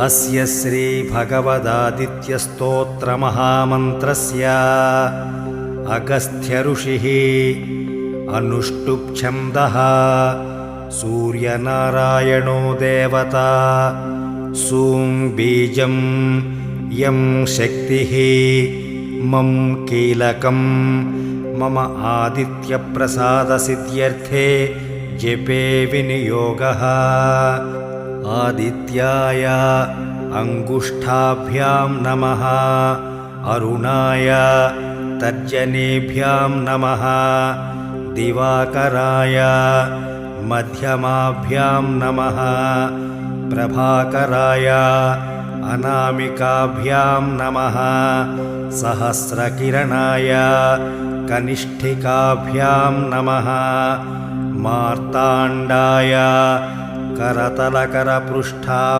अस्य श्री भगवदादित्यस्तोत्रमहामन्त्रस्य अगस्त्य ऋषिः अनुष्टुप् छन्दः सूर्यनारायणो देवता सूं बीजं यं शक्तिः मम कीलकं मम आदित्यप्रसादसिद्ध्यर्थे जपे विनियोगः। आदित्याय अंगुष्ठाभ्यां नमः, अरुणाय तर्जनीभ्यां नमः, दिवाकराय मध्यमाभ्यां नमः, प्रभाकराय अनामिकाभ्यां नमः, सहस्रकिरणाय कनिष्ठिकाभ्यां नमः, मार्ताण्डाय करतलकरपृष्ठा